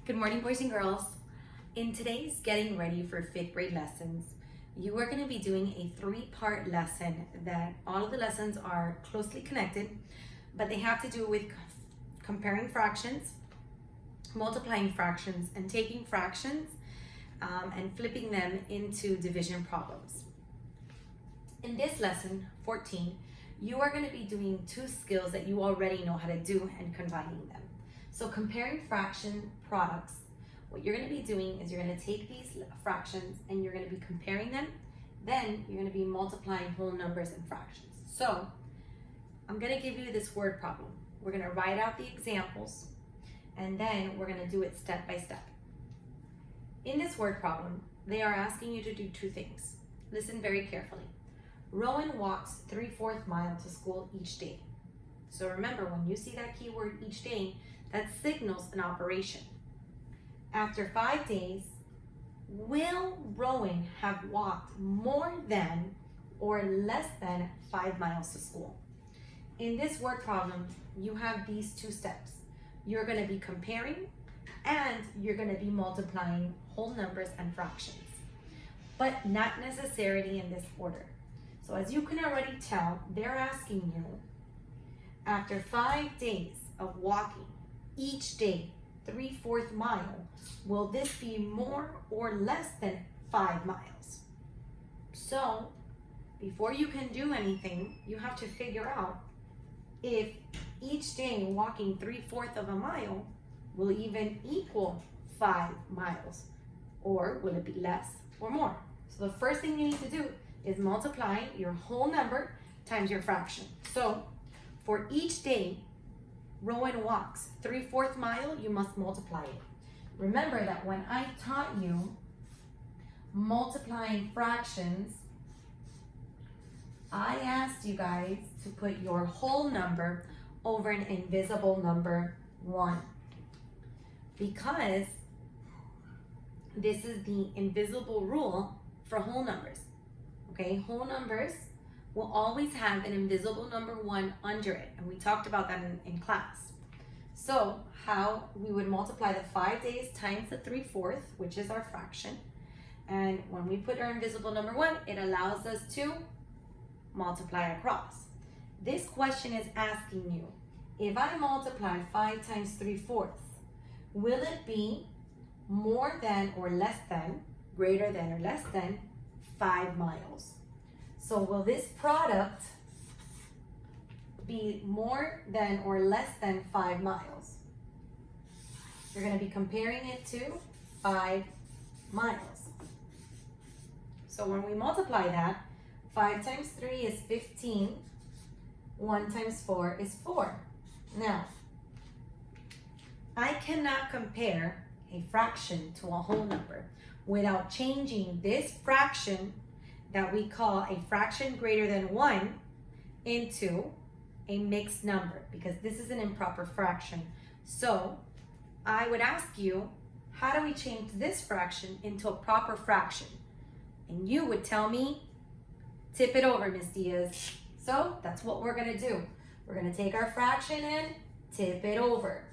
Good morning, boys and girls. In today's Getting Ready for 5th grade lessons, you are going to be doing a 3-part lesson that all of the lessons are closely connected, but they have to do with comparing fractions, multiplying fractions, and taking fractions and flipping them into division problems. In this lesson, 14, you are going to be doing 2 skills that you already know how to do and combining them. So comparing fraction products, what you're going to be doing is you're going to take these fractions and you're going to be comparing them. Then you're going to be multiplying whole numbers and fractions. So I'm going to give you this word problem. We're going to write out the examples and then we're going to do it step by step. In this word problem, they are asking you to do 2 things. Listen very carefully. Rowan walks 3/4 mile to school each day. So remember, when you see that keyword each day, that signals an operation. After 5 days, will Rowan have walked more than or less than 5 miles to school? In this word problem, you have these 2 steps. You're going to be comparing and you're going to be multiplying whole numbers and fractions, but not necessarily in this order. So as you can already tell, they're asking you, after 5 days of walking each day 3/4 mile, will this be more or less than 5 miles? So before you can do anything, you have to figure out if each day walking 3/4 of a mile will even equal 5 miles, or will it be less or more? So the first thing you need to do is multiply your whole number times your fraction. So for each day Rowan walks 3/4 mile, you must multiply it. Remember that when I taught you multiplying fractions, I asked you guys to put your whole number over an invisible number 1, because this is the invisible rule for whole numbers. Okay, whole numbers will always have an invisible number 1 under it, and we talked about that in class. So how we would multiply the 5 days times the 3/4, which is our fraction, and when we put our invisible number 1, it allows us to multiply across. This question is asking you, if I multiply 5 times 3/4, will it be more than or less than, greater than or less than 5 miles? So will this product be more than or less than 5 miles? You're going to be comparing it to 5 miles. So when we multiply that, 5 times 3 is 15. 1 times 4 is 4. Now, I cannot compare a fraction to a whole number without changing this fraction that we call a fraction greater than 1 into a mixed number, because this is an improper fraction. So I would ask you, how do we change this fraction into a proper fraction? And you would tell me, tip it over, Miss Diaz. So that's what we're going to do. We're going to take our fraction and tip it over.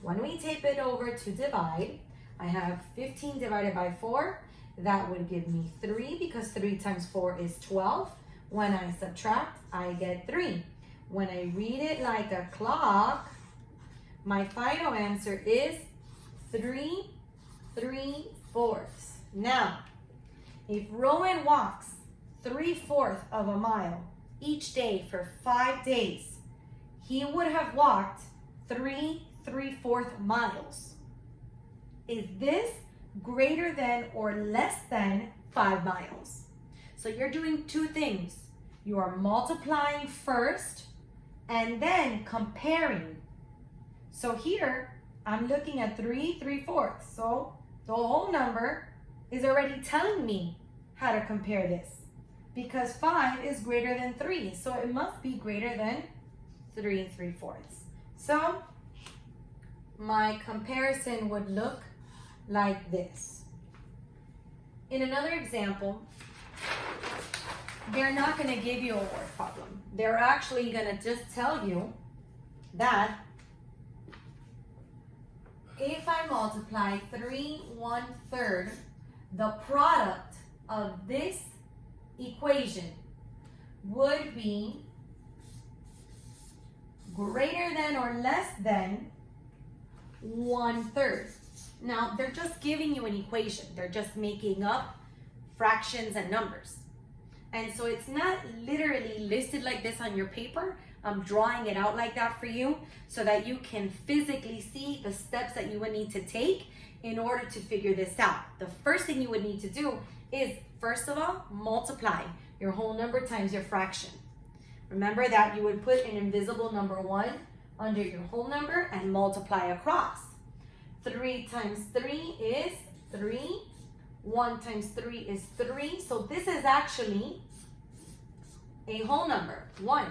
When we tip it over to divide, I have 15 divided by 4. That would give me 3, because 3 times 4 is 12. When I subtract, I get 3. When I read it like a clock, my final answer is 3/4. Now, if Rowan walks 3/4 of a mile each day for 5 days, he would have walked 3/4 miles. Is this greater than or less than 5 miles? So you're doing 2 things. You are multiplying first and then comparing. So here I'm looking at 3/3. So the whole number is already telling me how to compare this, because 5 is greater than 3. So it must be greater than 3/3. So my comparison would look like this. In another example, they're not going to give you a word problem. They're actually going to just tell you that if I multiply 3 1/3, the product of this equation would be greater than or less than 1/3. Now, they're just giving you an equation. They're just making up fractions and numbers. And so it's not literally listed like this on your paper. I'm drawing it out like that for you so that you can physically see the steps that you would need to take in order to figure this out. The first thing you would need to do is, first of all, multiply your whole number times your fraction. Remember that you would put an invisible number 1 under your whole number and multiply across. 3 times 3 is 3. 1 times 3 is 3. So this is actually a whole number, 1.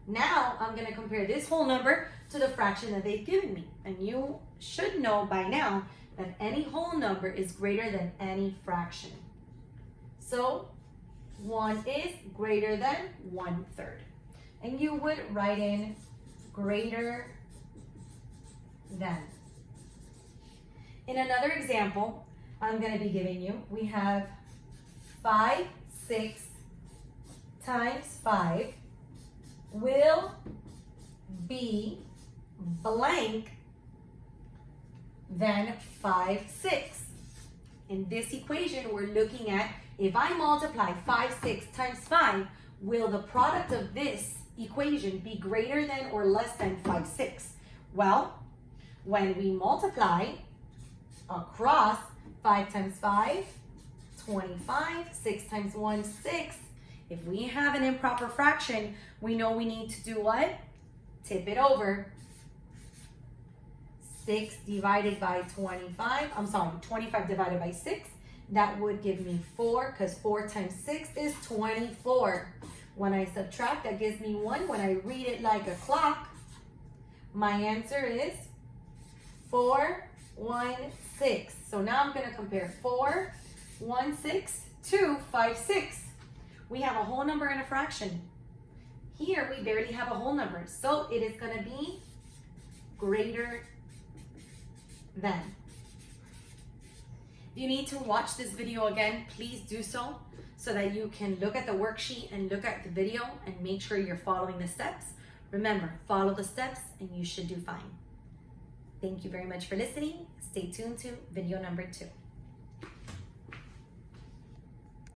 Now I'm going to compare this whole number to the fraction that they've given me. And you should know by now that any whole number is greater than any fraction. So 1 is greater than 1/3. And you would write in greater than. In another example, I'm going to be giving you, we have 5 6 times 5 will be blank than 5 6. In this equation, we're looking at, if I multiply 5 6 times 5, will the product of this equation be greater than or less than 5 6? Well, when we multiply across 5 times 5, 25, 6 times 1, 6. If we have an improper fraction, we know we need to do what? Tip it over. 6 divided by 25, 25 divided by 6, that would give me 4, because 4 times 6 is 24. When I subtract, that gives me 1. When I read it like a clock, my answer is 4 1 6. So now I'm going to compare 4 1 6 to 5 6. We have a whole number and a fraction. Here we barely have a whole number, so it is going to be greater than. If you need to watch this video again, please do so that you can look at the worksheet and look at the video and make sure you're following the steps. Remember, follow the steps and you should do fine. Thank you very much for listening. Stay tuned to video number 2.